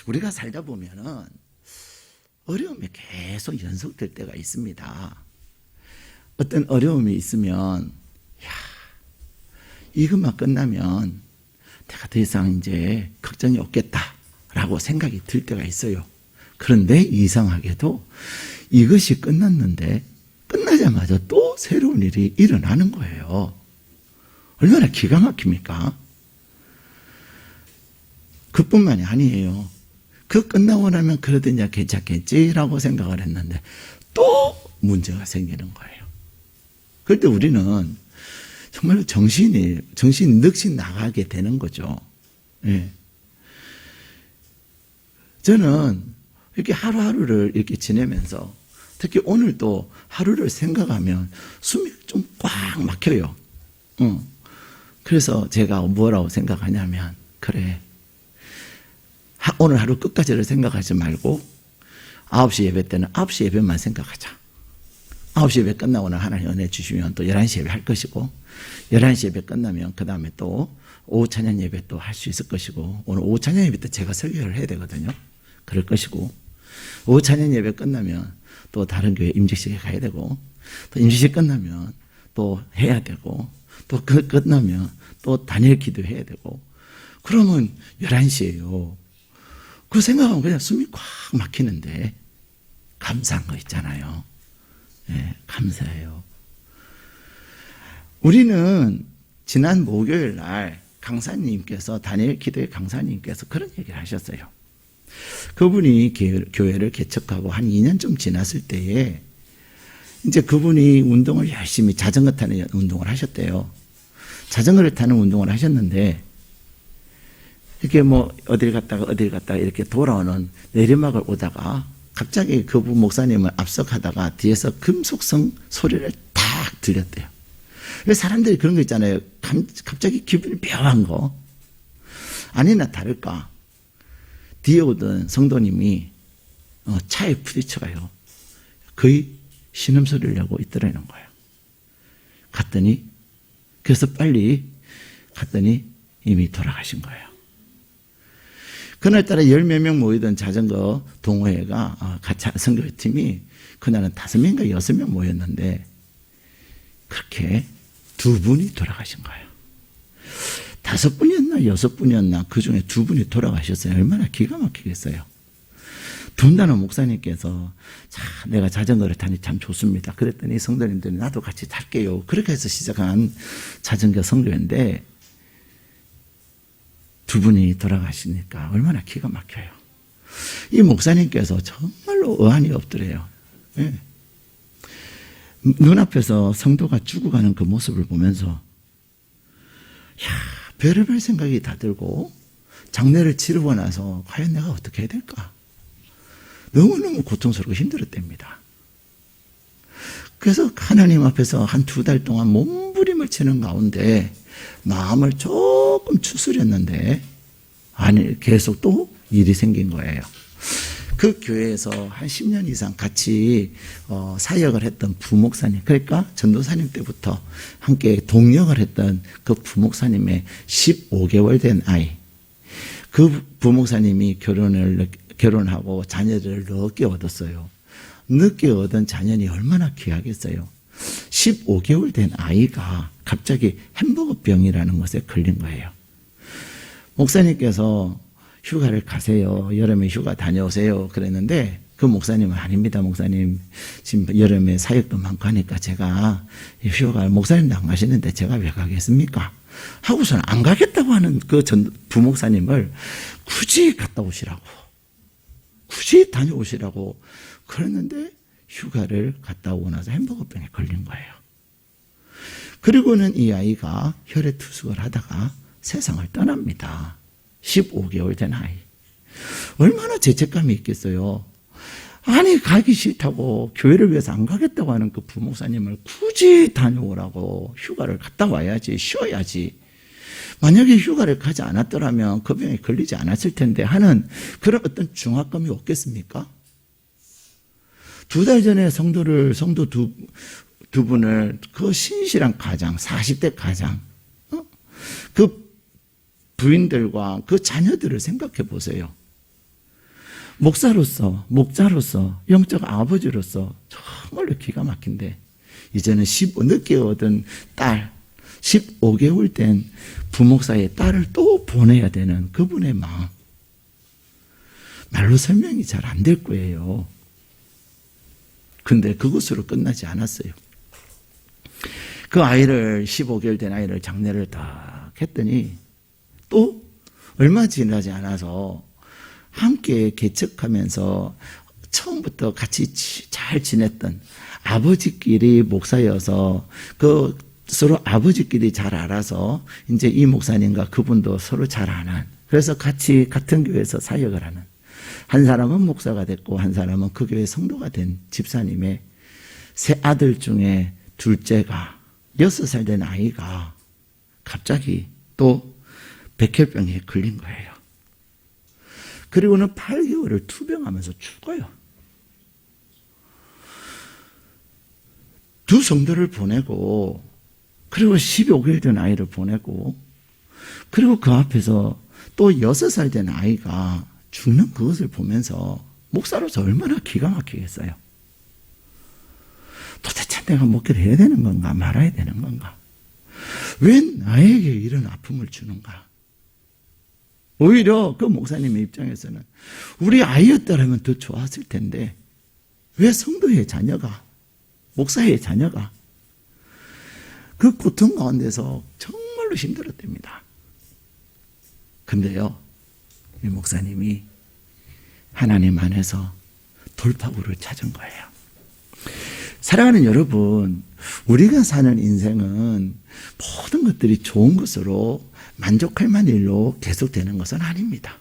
우리가 살다 보면은 어려움이 계속 연속될 때가 있습니다. 어떤 어려움이 있으면, 이것만 끝나면 내가 더 이상 이제 걱정이 없겠다라고 생각이 들 때가 있어요. 그런데 이상하게도 이것이 끝났는데 끝나자마자 또 새로운 일이 일어나는 거예요. 얼마나 기가 막힙니까? 그뿐만이 아니에요. 그 끝나고 나면 그래도 이제 괜찮겠지라고 생각을 했는데 또 문제가 생기는 거예요. 그럴 때 우리는 정말로 정신이 넋이 나가게 되는 거죠. 예. 저는 이렇게 하루하루를 이렇게 지내면서 특히 오늘도 하루를 생각하면 숨이 좀 꽉 막혀요. 그래서 제가 뭐라고 생각하냐면, 그래, 오늘 하루 끝까지를 생각하지 말고 9시 예배 때는 9시 예배만 생각하자. 9시 예배 끝나고 하나님 은혜 주시면 또 11시 예배 할 것이고, 11시 예배 끝나면 그 다음에 또 오후 찬양 예배 또 할 수 있을 것이고, 오늘 오후 찬양 예배 때 제가 설교를 해야 되거든요. 그럴 것이고, 오후 찬양 예배 끝나면 또 다른 교회 임직식에 가야 되고, 또 임직식 끝나면 또 해야 되고, 또 끝나면 또 단일 기도해야 되고, 그러면 11시예요. 그 생각하면 그냥 숨이 꽉 막히는데 감사한 거 있잖아요. 네, 감사해요. 우리는 지난 목요일 날 강사님께서, 다니엘 기도의 강사님께서 그런 얘기를 하셨어요. 그분이 교회를 개척하고 한 2년쯤 지났을 때에 이제 그분이 운동을 열심히 자전거 타는 운동을 하셨대요. 자전거를 타는 운동을 하셨는데 이렇게 뭐 어딜 갔다가 이렇게 돌아오는 내리막을 오다가 갑자기 그분 목사님을 앞서가다가 뒤에서 금속성 소리를 탁 들렸대요. 그래서 사람들이 그런 거 있잖아요. 갑자기 기분이 묘한 거. 아니나 다를까 뒤에 오던 성도님이 차에 부딪혀가요. 거의 신음소리를 내고 있더라는 거예요. 그래서 빨리 갔더니 이미 돌아가신 거예요. 그날따라 10몇 명 모이던 자전거 동호회가, 같이 선교팀이 그날은 5명인가 6명 모였는데 그렇게 2분이 돌아가신 거예요. 5분이었나 6분이었나 그 중에 2분이 돌아가셨어요. 얼마나 기가 막히겠어요. 돈다는 목사님께서, 내가 자전거를 타니 참 좋습니다. 그랬더니 성도님들이 나도 같이 탈게요. 그렇게 해서 시작한 자전거 선교회인데 2분이 돌아가시니까 얼마나 기가 막혀요. 이 목사님께서 정말로 어안이 없더래요. 네. 눈앞에서 성도가 죽어가는 그 모습을 보면서 별의별 생각이 다 들고, 장례를 치르고 나서 과연 내가 어떻게 해야 될까? 너무너무 고통스럽고 힘들었답니다. 그래서 하나님 앞에서 한 2달 동안 몸부림을 치는 가운데 마음을 조금 추스렸는데 계속 또 일이 생긴 거예요. 그 교회에서 한 10년 이상 같이 사역을 했던 부목사님, 그러니까 전도사님 때부터 함께 동역을 했던 그 부목사님의 15개월 된 아이, 그 부목사님이 결혼하고 자녀를 늦게 얻었어요. 늦게 얻은 자녀니 얼마나 귀하겠어요. 15개월 된 아이가 갑자기 햄버거병이라는 것에 걸린 거예요. 목사님께서 휴가를 가세요. 여름에 휴가 다녀오세요. 그랬는데 그 목사님은 아닙니다. 목사님 지금 여름에 사역도 많고 하니까 제가 휴가, 목사님도 안 가시는데 제가 왜 가겠습니까? 하고서는 안 가겠다고 하는 그 부목사님을 굳이 갔다 오시라고, 굳이 다녀오시라고 그랬는데 휴가를 갔다 오고 나서 햄버거병에 걸린 거예요. 그리고는 이 아이가 혈액투석을 하다가 세상을 떠납니다. 15개월 된 아이. 얼마나 죄책감이 있겠어요. 아니, 가기 싫다고 교회를 위해서 안 가겠다고 하는 그 부목사님을 굳이 다녀오라고, 휴가를 갔다 와야지, 쉬어야지. 만약에 휴가를 가지 않았더라면 그 병에 걸리지 않았을 텐데 하는 그런 어떤 중압감이 없겠습니까? 2달 전에 성도 두 분을, 그 신실한 가장, 40대 가장, 그 부인들과 그 자녀들을 생각해 보세요. 목자로서, 영적 아버지로서 정말로 기가 막힌데, 이제는 늦게 얻은 딸, 15개월 된 부목사의 딸을 또 보내야 되는 그분의 마음. 말로 설명이 잘 안 될 거예요. 근데 그것으로 끝나지 않았어요. 그 아이를, 15개월 된 아이를 장례를 딱 했더니 또 얼마 지나지 않아서 함께 개척하면서 처음부터 같이 잘 지냈던 아버지끼리 목사여서 그 서로 아버지끼리 잘 알아서 이제 이 목사님과 그분도 서로 잘 아는, 그래서 같이 같은 교회에서 사역을 하는, 한 사람은 목사가 됐고 한 사람은 그 교회 성도가 된 집사님의 세 아들 중에 둘째가 6살 된 아이가 갑자기 또 백혈병에 걸린 거예요. 그리고는 8개월을 투병하면서 죽어요. 두 성도를 보내고, 그리고 15개월 된 아이를 보내고, 그리고 그 앞에서 또 6살 된 아이가 죽는 그것을 보면서 목사로서 얼마나 기가 막히겠어요. 도대체 내가 목회를 해야 되는 건가 말아야 되는 건가? 왜 나에게 이런 아픔을 주는가? 오히려 그 목사님의 입장에서는 우리 아이였다라면 더 좋았을 텐데, 왜 성도의 자녀가, 목사의 자녀가 그 고통 가운데서 정말로 힘들었답니다. 근데요, 이 목사님이 하나님 안에서 돌파구를 찾은 거예요. 사랑하는 여러분, 우리가 사는 인생은 모든 것들이 좋은 것으로 만족할 만한 일로 계속되는 것은 아닙니다.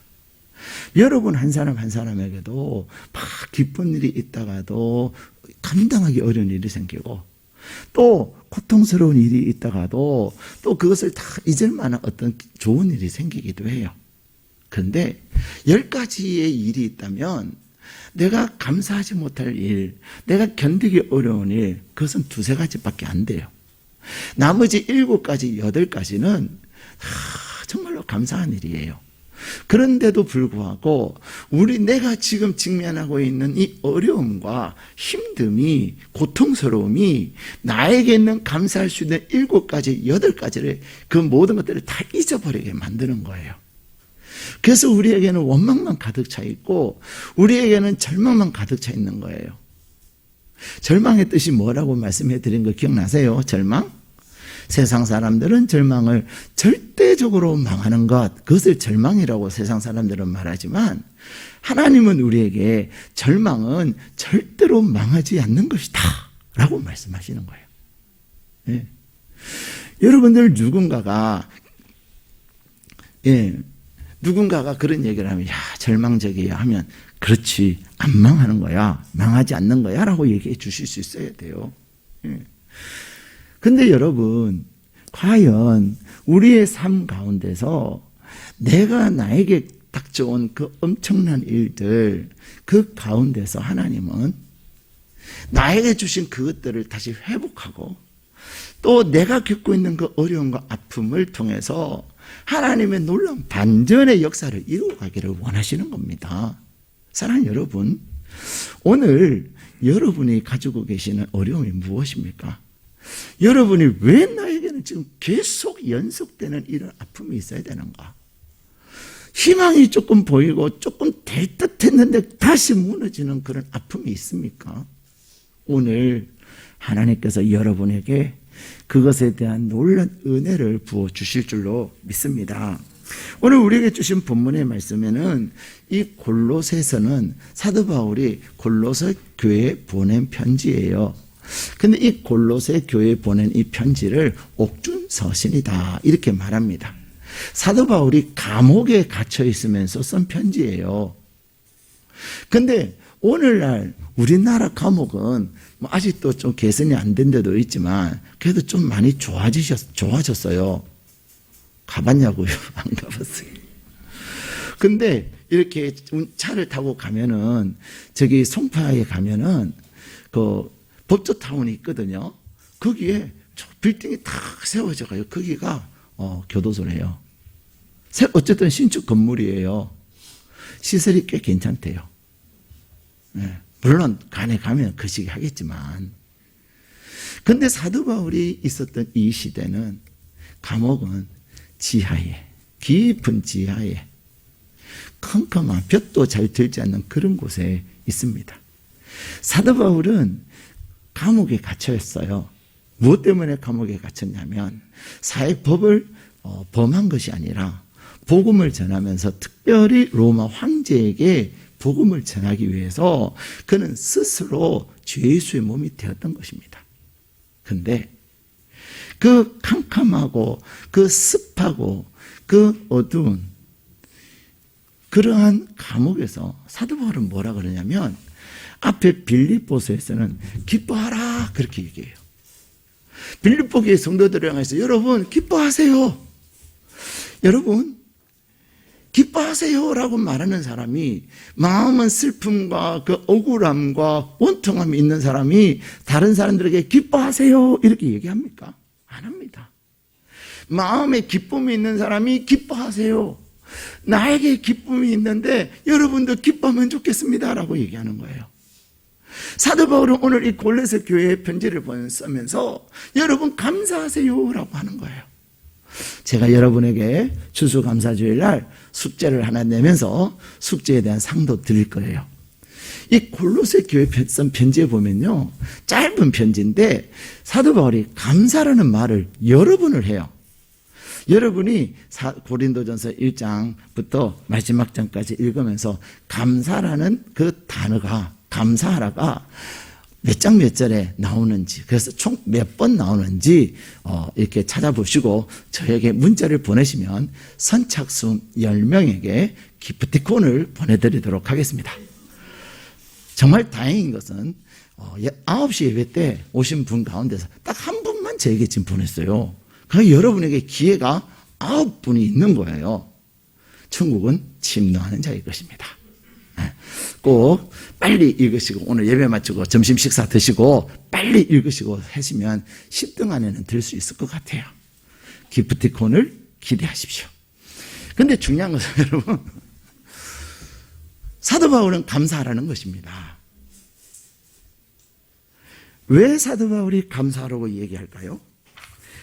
여러분 한 사람 한 사람에게도 막 기쁜 일이 있다가도 감당하기 어려운 일이 생기고, 또 고통스러운 일이 있다가도 또 그것을 다 잊을 만한 어떤 좋은 일이 생기기도 해요. 그런데 10가지의 일이 있다면 내가 감사하지 못할 일, 내가 견디기 어려운 일, 그것은 2-3가지밖에 안 돼요. 나머지 7가지, 8가지는 정말로 감사한 일이에요. 그런데도 불구하고 내가 지금 직면하고 있는 이 어려움과 힘듦이, 고통스러움이 나에게 있는 감사할 수 있는 7가지, 8가지를, 그 모든 것들을 다 잊어버리게 만드는 거예요. 그래서 우리에게는 원망만 가득 차 있고 우리에게는 절망만 가득 차 있는 거예요. 절망의 뜻이 뭐라고 말씀해 드린 거 기억나세요? 절망? 세상 사람들은 절망을 절대적으로 망하는 것, 그것을 절망이라고 세상 사람들은 말하지만, 하나님은 우리에게 절망은 절대로 망하지 않는 것이다 라고 말씀하시는 거예요. 예. 여러분들 누군가가 그런 얘기를 하면, 야, 절망적이야 하면, 그렇지, 안 망하는 거야, 망하지 않는 거야 라고 얘기해 주실 수 있어야 돼요. 예. 근데 여러분, 과연 우리의 삶 가운데서 내가 나에게 닥쳐온 그 엄청난 일들, 그 가운데서 하나님은 나에게 주신 그것들을 다시 회복하고, 또 내가 겪고 있는 그 어려움과 아픔을 통해서 하나님의 놀라운 반전의 역사를 이루어가기를 원하시는 겁니다. 사랑하는 여러분, 오늘 여러분이 가지고 계시는 어려움이 무엇입니까? 여러분이 왜 나에게는 지금 계속 연속되는 이런 아픔이 있어야 되는가? 희망이 조금 보이고 조금 될 듯 했는데 다시 무너지는 그런 아픔이 있습니까? 오늘 하나님께서 여러분에게 그것에 대한 놀라운 은혜를 부어주실 줄로 믿습니다. 오늘 우리에게 주신 본문의 말씀에는 이 골로새서는 사도 바울이 골로새 교회에 보낸 편지예요. 근데 이 골로새 교회에 보낸 이 편지를 옥중서신이다 이렇게 말합니다. 사도 바울이 감옥에 갇혀 있으면서 쓴 편지예요. 근데 오늘날 우리나라 감옥은 뭐 아직도 좀 개선이 안 된 데도 있지만 그래도 좀 많이 좋아졌어요. 가봤냐고요? 안 가봤어요. 근데 이렇게 차를 타고 가면은 저기 송파에 가면은 그 법조타운이 있거든요. 거기에 빌딩이 탁 세워져가요. 거기가 교도소래요. 어쨌든 신축 건물이에요. 시설이 꽤 괜찮대요. 예, 물론 간에 가면 거시기 하겠지만, 근데 사도 바울이 있었던 이 시대는 감옥은 지하에, 깊은 지하에 컴컴한 볕도 잘 들지 않는 그런 곳에 있습니다. 사도 바울은 감옥에 갇혀 있어요. 무엇 때문에 감옥에 갇혔냐면 사회법을 범한 것이 아니라 복음을 전하면서 특별히 로마 황제에게 복음을 전하기 위해서 그는 스스로 죄수의 몸이 되었던 것입니다. 그런데 그 캄캄하고 그 습하고 그 어두운 그러한 감옥에서 사도 바울은 뭐라 그러냐면 앞에 빌립보서에서는 기뻐하라 그렇게 얘기해요. 빌립보 교회 성도들을 향해서 여러분 기뻐하세요. 여러분 기뻐하세요라고 말하는 사람이 마음은 슬픔과 그 억울함과 원통함이 있는 사람이 다른 사람들에게 기뻐하세요 이렇게 얘기합니까? 안 합니다. 마음에 기쁨이 있는 사람이 기뻐하세요. 나에게 기쁨이 있는데 여러분도 기뻐하면 좋겠습니다라고 얘기하는 거예요. 사도 바울은 오늘 이 골로새 교회의 편지를 쓰면서 여러분 감사하세요라고 하는 거예요. 제가 여러분에게 추수감사주일 날 숙제를 하나 내면서 숙제에 대한 상도 드릴 거예요. 이 골로새 교회 쓴 편지에 보면요, 짧은 편지인데 사도 바울이 감사라는 말을 여러 번을 해요. 여러분이 고린도전서 1장부터 마지막 장까지 읽으면서 감사라는 그 단어가, 감사하라가 몇 장 몇 절에 나오는지, 그래서 총 몇 번 나오는지 이렇게 찾아보시고 저에게 문자를 보내시면 선착순 10명에게 기프티콘을 보내드리도록 하겠습니다. 정말 다행인 것은 9시 예배 때 오신 분 가운데서 딱 한 분만 저에게 지금 보냈어요. 그러니까 여러분에게 기회가 9분이 있는 거예요. 천국은 침노하는 자일 것입니다. 꼭 빨리 읽으시고 오늘 예배 마치고 점심 식사 드시고 빨리 읽으시고 하시면 10등 안에는 들 수 있을 것 같아요. 기프티콘을 기대하십시오. 근데 중요한 것은 여러분, 사도 바울은 감사하라는 것입니다. 왜 사도 바울이 감사하라고 얘기할까요?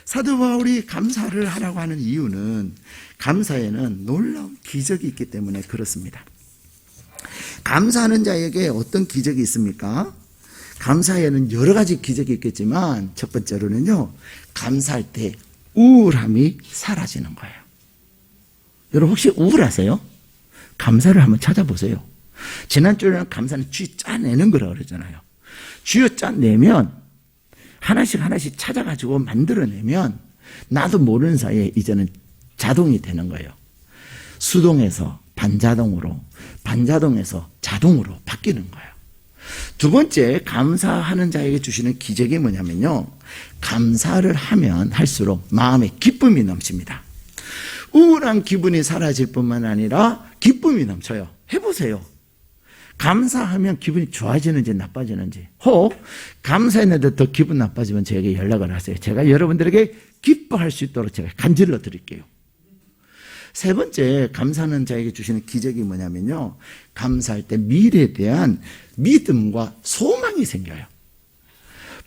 사도 바울이 감사를 하라고 하는 이유는 감사에는 놀라운 기적이 있기 때문에 그렇습니다. 감사하는 자에게 어떤 기적이 있습니까? 감사에는 여러 가지 기적이 있겠지만 첫 번째로는요, 감사할 때 우울함이 사라지는 거예요. 여러분 혹시 우울하세요? 감사를 한번 찾아보세요. 지난주에는 감사는 쥐 짜내는 거라고 그러잖아요. 쥐어 짜내면 하나씩 찾아가지고 만들어내면 나도 모르는 사이에 이제는 자동이 되는 거예요. 수동에서 반자동으로, 반자동에서 자동으로 바뀌는 거예요. 두 번째, 감사하는 자에게 주시는 기적이 뭐냐면요, 감사를 하면 할수록 마음에 기쁨이 넘칩니다. 우울한 기분이 사라질 뿐만 아니라 기쁨이 넘쳐요. 해보세요. 감사하면 기분이 좋아지는지 나빠지는지, 혹 감사했는데 더 기분 나빠지면 저에게 연락을 하세요. 제가 여러분들에게 기뻐할 수 있도록 제가 간질러 드릴게요. 세 번째, 감사하는 자에게 주시는 기적이 뭐냐면요, 감사할 때 미래에 대한 믿음과 소망이 생겨요.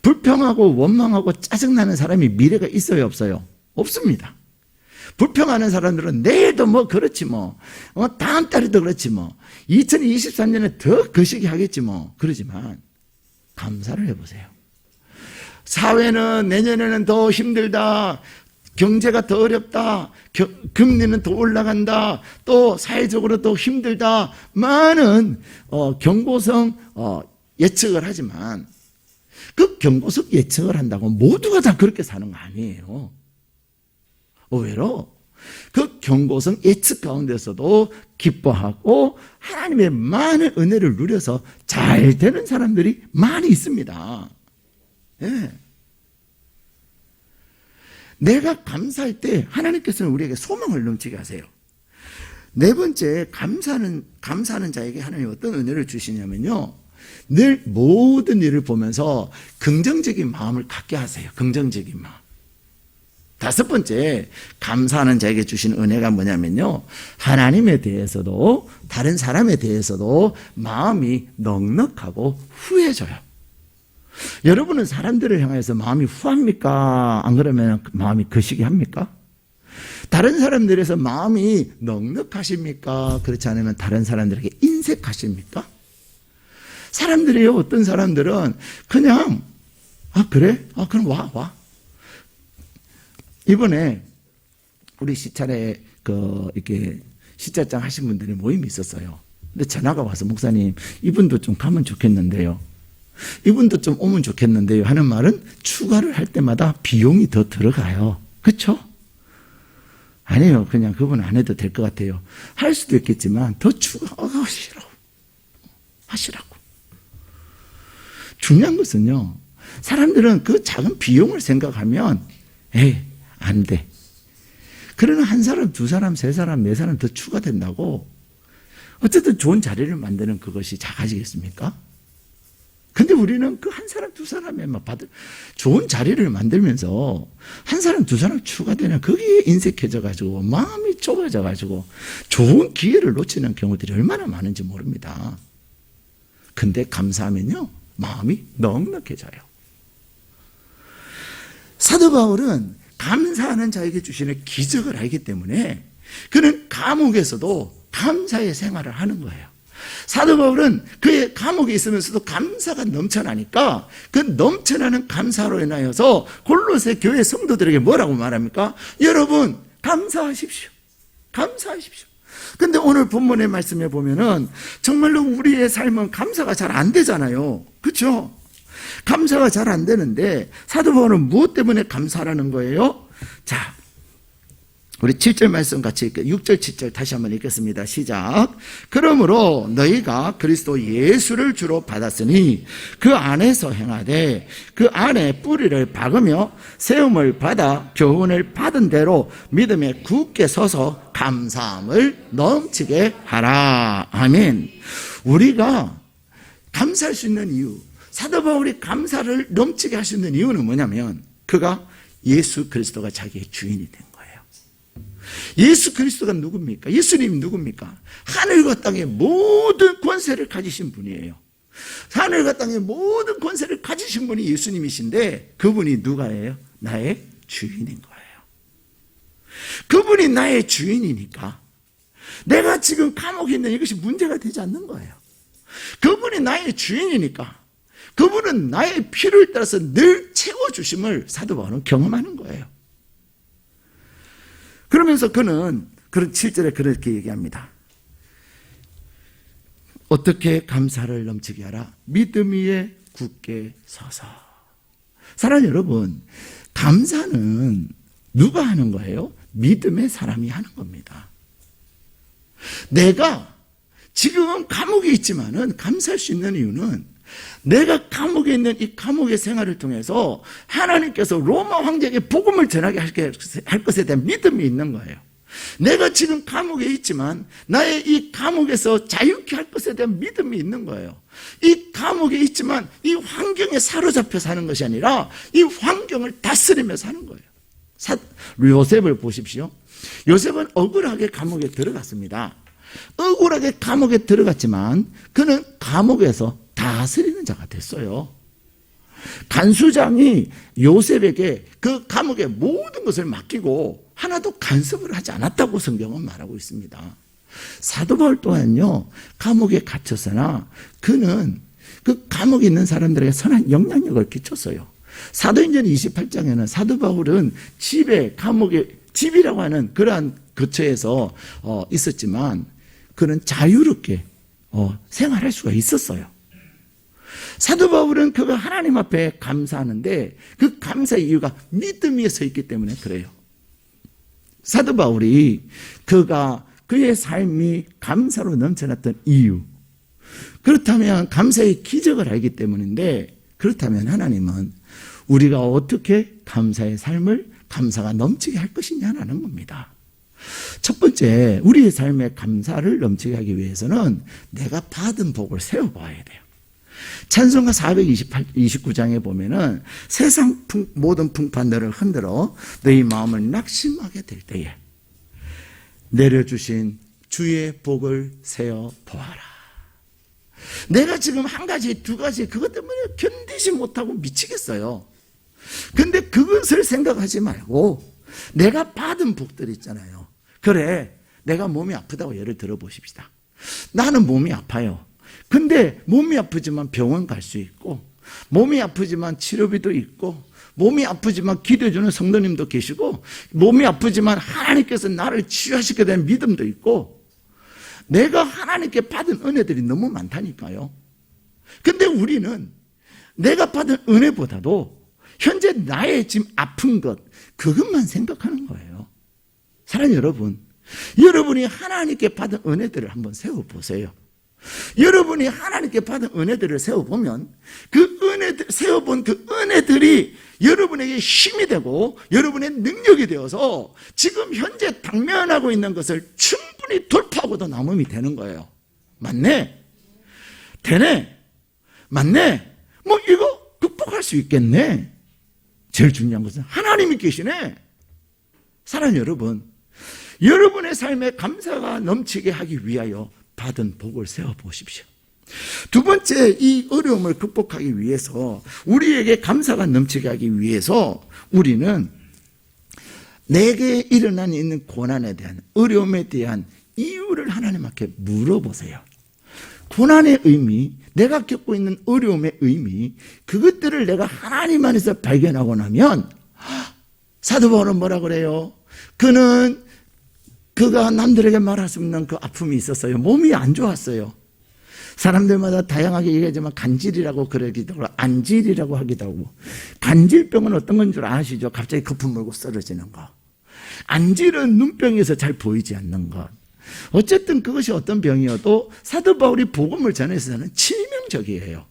불평하고 원망하고 짜증나는 사람이 미래가 있어요, 없어요? 없습니다. 불평하는 사람들은 내일도 뭐 그렇지 뭐, 다음 달에도 그렇지 뭐, 2023년에 더 거시기 하겠지 뭐, 그러지만 감사를 해보세요. 사회는 내년에는 더 힘들다, 경제가 더 어렵다, 금리는 더 올라간다, 또 사회적으로 더 힘들다, 많은 경고성 예측을 하지만 그 경고성 예측을 한다고 모두가 다 그렇게 사는 거 아니에요. 의외로 그 경고성 예측 가운데서도 기뻐하고 하나님의 많은 은혜를 누려서 잘 되는 사람들이 많이 있습니다. 예. 내가 감사할 때 하나님께서는 우리에게 소망을 넘치게 하세요. 네 번째, 감사하는 자에게 하나님이 어떤 은혜를 주시냐면요, 늘 모든 일을 보면서 긍정적인 마음을 갖게 하세요. 긍정적인 마음. 다섯 번째, 감사하는 자에게 주신 은혜가 뭐냐면요, 하나님에 대해서도 다른 사람에 대해서도 마음이 넉넉하고 후해져요. 여러분은 사람들을 향해서 마음이 후합니까? 안 그러면 마음이 거시기 합니까? 다른 사람들에서 마음이 넉넉하십니까? 그렇지 않으면 다른 사람들에게 인색하십니까? 사람들이요, 어떤 사람들은 그냥 그래? 그럼 와. 이번에 우리 시찰에 이렇게 시찰장 하신 분들이 모임이 있었어요. 근데 전화가 와서, 목사님, 이분도 좀 가면 좋겠는데요, 이분도 좀 오면 좋겠는데요 하는 말은 추가를 할 때마다 비용이 더 들어가요. 그렇죠? 아니에요. 그냥 그분 안 해도 될 것 같아요. 할 수도 있겠지만 더 추가 하시라고. 중요한 것은요, 사람들은 그 작은 비용을 생각하면 안 돼. 그러나 한 사람, 두 사람, 세 사람, 네 사람 더 추가된다고 어쨌든 좋은 자리를 만드는 그것이 작아지겠습니까? 근데 우리는 그 한 사람, 두 사람에만 좋은 자리를 만들면서 한 사람, 두 사람 추가되는 거기에 인색해져가지고 마음이 좁아져가지고 좋은 기회를 놓치는 경우들이 얼마나 많은지 모릅니다. 근데 감사하면요, 마음이 넉넉해져요. 사도 바울은 감사하는 자에게 주시는 기적을 알기 때문에 그는 감옥에서도 감사의 생활을 하는 거예요. 사도 바울은 그의 감옥에 있으면서도 감사가 넘쳐나니까 그 넘쳐나는 감사로 인하여서 골로새 교회 성도들에게 뭐라고 말합니까? 여러분, 감사하십시오. 근데 오늘 본문의 말씀에 보면은 정말로 우리의 삶은 감사가 잘 안 되잖아요. 그렇죠? 감사가 잘 안 되는데 사도 바울은 무엇 때문에 감사하라는 거예요? 자, 우리 7절 말씀 같이 6절 7절 다시 한번 읽겠습니다. 시작. 그러므로 너희가 그리스도 예수를 주로 받았으니 그 안에서 행하되 그 안에 뿌리를 박으며 세움을 받아 교훈을 받은 대로 믿음에 굳게 서서 감사함을 넘치게 하라. 아멘. 우리가 감사할 수 있는 이유, 사도 바울이 감사를 넘치게 할 수 있는 이유는 뭐냐면 그가 예수 그리스도가 자기의 주인이 된 거예요. 예수 그리스도가 누굽니까? 예수님이 누굽니까? 하늘과 땅의 모든 권세를 가지신 분이에요. 하늘과 땅의 모든 권세를 가지신 분이 예수님이신데 그분이 누가예요? 나의 주인인 거예요. 그분이 나의 주인이니까 내가 지금 감옥에 있는 이것이 문제가 되지 않는 거예요. 그분이 나의 주인이니까 그분은 나의 필요에 따라서 늘 채워주심을 사도 바울은 경험하는 거예요. 그러면서 그는 그런 7절에 그렇게 얘기합니다. 어떻게 감사를 넘치게 하라? 믿음 위에 굳게 서서. 사랑하는 여러분, 감사는 누가 하는 거예요? 믿음의 사람이 하는 겁니다. 내가 지금 감옥에 있지만은 감사할 수 있는 이유는 내가 감옥에 있는 이 감옥의 생활을 통해서 하나님께서 로마 황제에게 복음을 전하게 할 것에 대한 믿음이 있는 거예요. 내가 지금 감옥에 있지만 나의 이 감옥에서 자유케 할 것에 대한 믿음이 있는 거예요. 이 감옥에 있지만 이 환경에 사로잡혀 사는 것이 아니라 이 환경을 다스리며 사는 거예요. 요셉을 보십시오. 요셉은 억울하게 감옥에 들어갔습니다. 억울하게 감옥에 들어갔지만 그는 감옥에서 다스리는 자가 됐어요. 간수장이 요셉에게 그 감옥의 모든 것을 맡기고 하나도 간섭을 하지 않았다고 성경은 말하고 있습니다. 사도 바울 또한요, 감옥에 갇혔으나 그는 그 감옥에 있는 사람들에게 선한 영향력을 끼쳤어요. 사도행전 28장에는 사도 바울은 감옥에 집이라고 하는 그러한 거처에서 있었지만 그는 자유롭게 생활할 수가 있었어요. 사도 바울은 그가 하나님 앞에 감사하는데 그 감사의 이유가 믿음 위에 서 있기 때문에 그래요. 사도 바울이 그의 삶이 감사로 넘쳐났던 이유, 그렇다면 감사의 기적을 알기 때문인데, 그렇다면 하나님은 우리가 어떻게 감사의 삶을 감사가 넘치게 할 것이냐라는 겁니다. 첫 번째, 우리의 삶에 감사를 넘치게 하기 위해서는 내가 받은 복을 세워봐야 돼요. 찬송가 429장에 보면은 세상 모든 풍파들을 흔들어 너희 마음을 낙심하게 될 때에 내려주신 주의 복을 세어 보아라. 내가 지금 한 가지, 두 가지 그것 때문에 견디지 못하고 미치겠어요. 근데 그것을 생각하지 말고 내가 받은 복들 있잖아요. 그래, 내가 몸이 아프다고 예를 들어 보십시다. 나는 몸이 아파요. 근데 몸이 아프지만 병원 갈 수 있고, 몸이 아프지만 치료비도 있고, 몸이 아프지만 기도해주는 성도님도 계시고, 몸이 아프지만 하나님께서 나를 치유하시게 된 믿음도 있고, 내가 하나님께 받은 은혜들이 너무 많다니까요. 근데 우리는 내가 받은 은혜보다도 현재 나의 지금 아픈 것, 그것만 생각하는 거예요. 사랑하는 여러분, 여러분이 하나님께 받은 은혜들을 한번 세워보세요. 여러분이 하나님께 받은 은혜들을 세워보면 그 은혜들, 세워본 그 은혜들이 여러분에게 힘이 되고 여러분의 능력이 되어서 지금 현재 당면하고 있는 것을 충분히 돌파하고도 남음이 되는 거예요. 맞네? 되네? 맞네? 뭐 이거 극복할 수 있겠네? 제일 중요한 것은 하나님이 계시네. 사랑하는 여러분, 여러분의 삶에 감사가 넘치게 하기 위하여 받은 복을 세워보십시오. 두 번째, 이 어려움을 극복하기 위해서, 우리에게 감사가 넘치게 하기 위해서 우리는 내게 일어난 있는 고난에 대한, 어려움에 대한 이유를 하나님 앞에 물어보세요. 고난의 의미, 내가 겪고 있는 어려움의 의미, 그것들을 내가 하나님 안에서 발견하고 나면, 사도 바울은 뭐라 그래요? 그가 남들에게 말할 수 없는 그 아픔이 있었어요. 몸이 안 좋았어요. 사람들마다 다양하게 얘기하지만 간질이라고 그러기도 하고 안질이라고 하기도 하고, 간질병은 어떤 건 줄 아시죠? 갑자기 거품 물고 쓰러지는 거. 안질은 눈병에서 잘 보이지 않는 것. 어쨌든 그것이 어떤 병이어도 사도 바울이 복음을 전해서는 치명적이에요.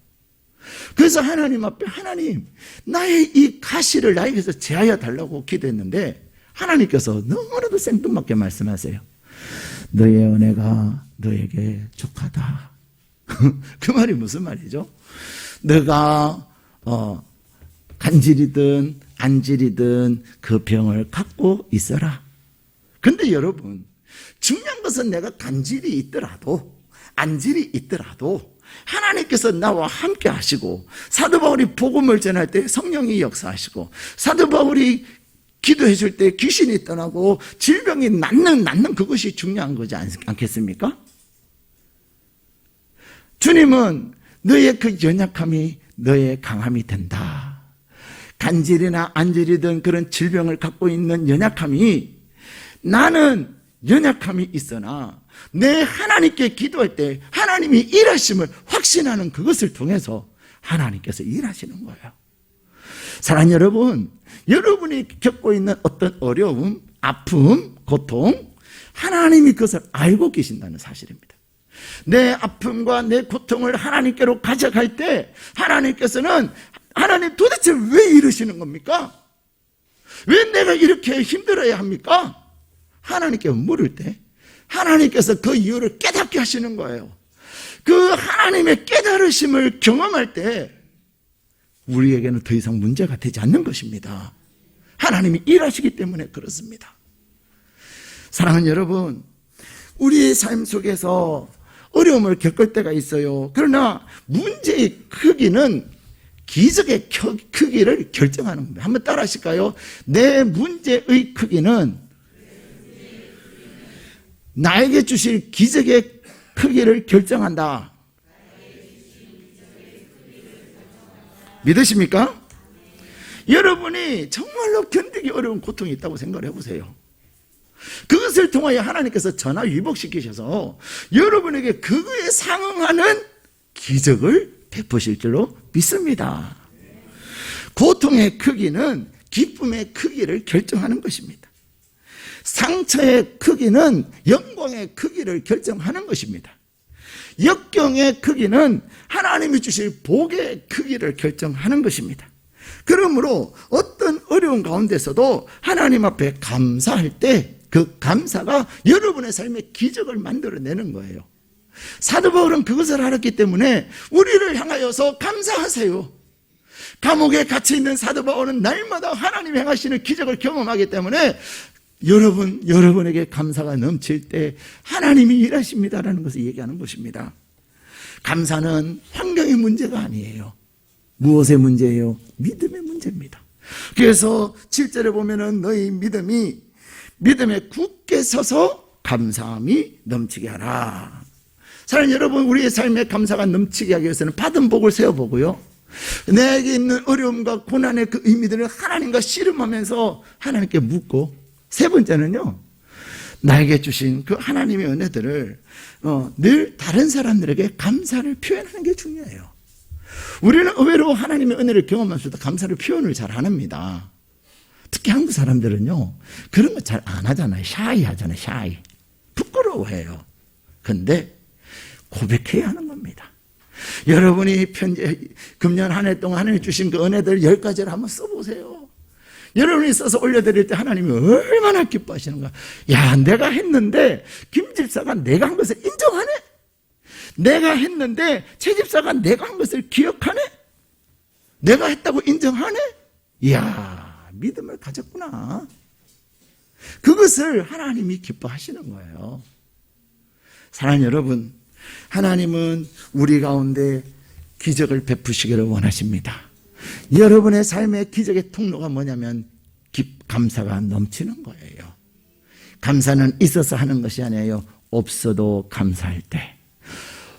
그래서 하나님 앞에, 하나님, 나의 이 가시를 나에게서 제하여 달라고 기도했는데 하나님께서 너무나도 생뚱맞게 말씀하세요. 너의 은혜가 너에게 족하다. 그 말이 무슨 말이죠? 너가 간질이든 안질이든 그 병을 갖고 있어라. 근데 여러분, 중요한 것은 내가 간질이 있더라도 안질이 있더라도 하나님께서 나와 함께 하시고, 사도 바울이 복음을 전할 때 성령이 역사하시고, 사도 바울이 기도해 줄 때 귀신이 떠나고 질병이 낫는 그것이 중요한 거지 않겠습니까? 주님은 너의 그 연약함이 너의 강함이 된다. 간질이나 안질이든 그런 질병을 갖고 있는 연약함이, 나는 연약함이 있으나 내 하나님께 기도할 때 하나님이 일하심을 확신하는 그것을 통해서 하나님께서 일하시는 거예요. 사랑하는 여러분, 여러분이 겪고 있는 어떤 어려움, 아픔, 고통, 하나님이 그것을 알고 계신다는 사실입니다. 내 아픔과 내 고통을 하나님께로 가져갈 때 하나님께서는, 하나님 도대체 왜 이러시는 겁니까? 왜 내가 이렇게 힘들어야 합니까? 하나님께 물을 때 하나님께서 그 이유를 깨닫게 하시는 거예요. 그 하나님의 깨달으심을 경험할 때 우리에게는 더 이상 문제가 되지 않는 것입니다. 하나님이 일하시기 때문에 그렇습니다. 사랑하는 여러분, 우리의 삶 속에서 어려움을 겪을 때가 있어요. 그러나 문제의 크기는 기적의 크기를 결정하는 겁니다. 한번 따라 하실까요? 내 문제의 크기는 나에게 주실 기적의 크기를 결정한다. 믿으십니까? 여러분이 정말로 견디기 어려운 고통이 있다고 생각을 해보세요. 그것을 통하여 하나님께서 전화위복시키셔서 여러분에게 그거에 상응하는 기적을 베푸실 줄로 믿습니다. 고통의 크기는 기쁨의 크기를 결정하는 것입니다. 상처의 크기는 영광의 크기를 결정하는 것입니다. 역경의 크기는 하나님이 주실 복의 크기를 결정하는 것입니다. 그러므로 어떤 어려운 가운데서도 하나님 앞에 감사할 때 그 감사가 여러분의 삶에 기적을 만들어내는 거예요. 사도 바울은 그것을 알았기 때문에 우리를 향하여서 감사하세요. 감옥에 갇혀 있는 사도 바울은 날마다 하나님 행하시는 기적을 경험하기 때문에 여러분에게 감사가 넘칠 때 하나님이 일하십니다라는 것을 얘기하는 것입니다. 감사는 환경의 문제가 아니에요. 무엇의 문제예요? 믿음의 문제입니다. 그래서 7절에 보면은 너희 믿음에 굳게 서서 감사함이 넘치게 하라. 사랑하는 여러분, 우리의 삶에 감사가 넘치게 하기 위해서는 받은 복을 세워보고요, 내게 있는 어려움과 고난의 그 의미들을 하나님과 씨름하면서 하나님께 묻고, 세 번째는요, 나에게 주신 그 하나님의 은혜들을 늘 다른 사람들에게 감사를 표현하는 게 중요해요. 우리는 의외로 하나님의 은혜를 경험하면서도 감사를 표현을 잘 안 합니다. 특히 한국 사람들은요, 그런 거 잘 안 하잖아요. 샤이 하잖아요. 샤이. 부끄러워해요. 근데 고백해야 하는 겁니다. 여러분이 금년 한 해 동안 하나님 주신 그 은혜들 10가지를 한번 써보세요. 여러분이 써서 올려드릴 때 하나님이 얼마나 기뻐하시는가. 야, 내가 했는데 김 집사가 내가 한 것을 인정하네. 내가 했는데 최 집사가 내가 한 것을 기억하네. 내가 했다고 인정하네. 이야, 믿음을 가졌구나. 그것을 하나님이 기뻐하시는 거예요. 사랑하는 여러분, 하나님은 우리 가운데 기적을 베푸시기를 원하십니다. 여러분의 삶의 기적의 통로가 뭐냐면 감사가 넘치는 거예요. 감사는 있어서 하는 것이 아니에요. 없어도 감사할 때,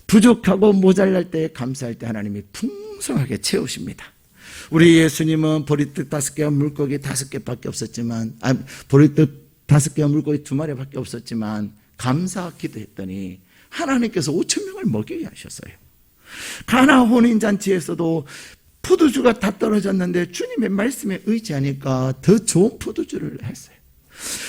부족하고 모자랄 때 감사할 때 하나님이 풍성하게 채우십니다. 우리 예수님은 보리떡 5개와 물고기 5개밖에 없었지만, 보리떡 5개와 물고기 2마리밖에 없었지만 감사 기도했더니 하나님께서 5,000명을 먹이게 하셨어요. 가나 혼인잔치에서도 포도주가 다 떨어졌는데 주님의 말씀에 의지하니까 더 좋은 포도주를 했어요.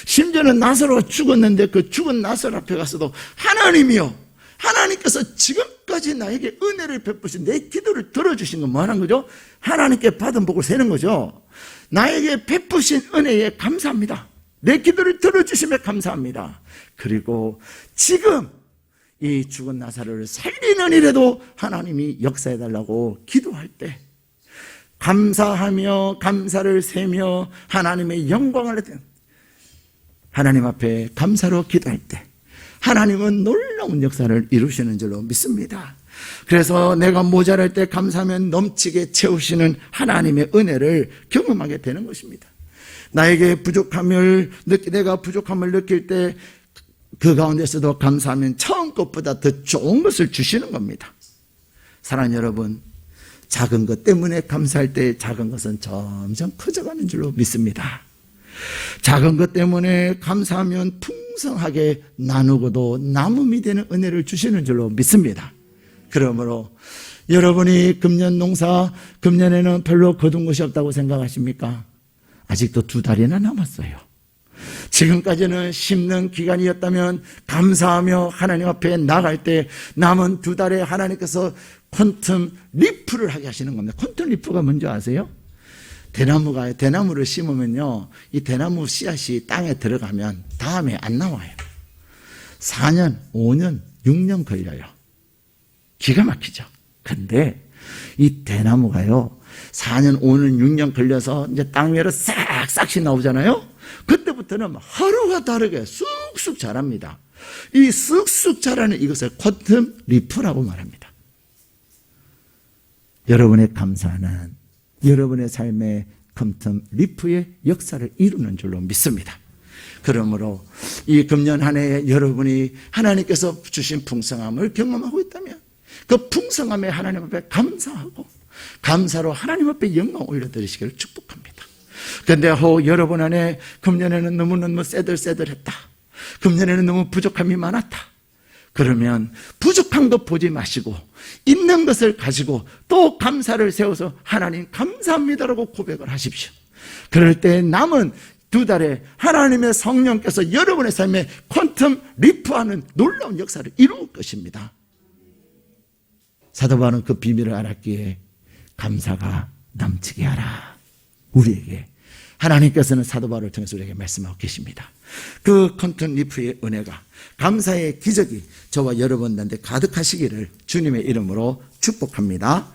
심지어는 나사로가 죽었는데 그 죽은 나사로 앞에 가서도 하나님이요, 하나님께서 지금까지 나에게 은혜를 베푸신 내 기도를 들어주신 건 뭐 하는 거죠? 하나님께 받은 복을 세는 거죠. 나에게 베푸신 은혜에 감사합니다. 내 기도를 들어주심에 감사합니다. 그리고 지금 이 죽은 나사로를 살리는 일에도 하나님이 역사해달라고 기도할 때 감사하며 감사를 세며 하나님의 영광을 하나님 앞에 감사로 기도할 때 하나님은 놀라운 역사를 이루시는 줄로 믿습니다. 그래서 내가 모자랄 때 감사하면 넘치게 채우시는 하나님의 은혜를 경험하게 되는 것입니다. 나에게 내가 부족함을 느낄 때 그 가운데서도 감사하면 처음 것보다 더 좋은 것을 주시는 겁니다. 사랑하는 여러분, 작은 것 때문에 감사할 때 작은 것은 점점 커져가는 줄로 믿습니다. 작은 것 때문에 감사하면 풍성하게 나누고도 나눔이 되는 은혜를 주시는 줄로 믿습니다. 그러므로 여러분이 금년에는 별로 거둔 것이 없다고 생각하십니까? 아직도 2달이나 남았어요. 지금까지는 심는 기간이었다면 감사하며 하나님 앞에 나갈 때 남은 2달에 하나님께서 퀀텀 리프를 하게 하시는 겁니다. 퀀텀 리프가 뭔지 아세요? 대나무를 심으면요, 이 대나무 씨앗이 땅에 들어가면 다음에 안 나와요. 4년, 5년, 6년 걸려요. 기가 막히죠. 근데 이 대나무가요, 4년, 5년, 6년 걸려서 이제 땅 위로 싹싹씩 나오잖아요. 그때부터는 하루가 다르게 쑥쑥 자랍니다. 이 쑥쑥 자라는 이것을 퀀텀 리프라고 말합니다. 여러분의 감사는 여러분의 삶의 퀀텀 리프의 역사를 이루는 줄로 믿습니다. 그러므로 이 금년 한 해에 여러분이 하나님께서 주신 풍성함을 경험하고 있다면 그 풍성함에 하나님 앞에 감사하고 감사로 하나님 앞에 영광 올려드리시기를 축복합니다. 그런데 여러분 안에 금년에는 너무 새들새들했다, 금년에는 너무 부족함이 많았다, 그러면 부족한 것 보지 마시고 있는 것을 가지고 또 감사를 세워서 하나님 감사합니다라고 고백을 하십시오. 그럴 때 남은 2달에 하나님의 성령께서 여러분의 삶에 퀀텀 리프하는 놀라운 역사를 이룰 것입니다. 사도 바울은 그 비밀을 알았기에 감사가 넘치게 하라. 우리에게 하나님께서는 사도 바울을 통해서 우리에게 말씀하고 계십니다. 그 컨턴 리프의 은혜가, 감사의 기적이 저와 여러분들한테 가득하시기를 주님의 이름으로 축복합니다.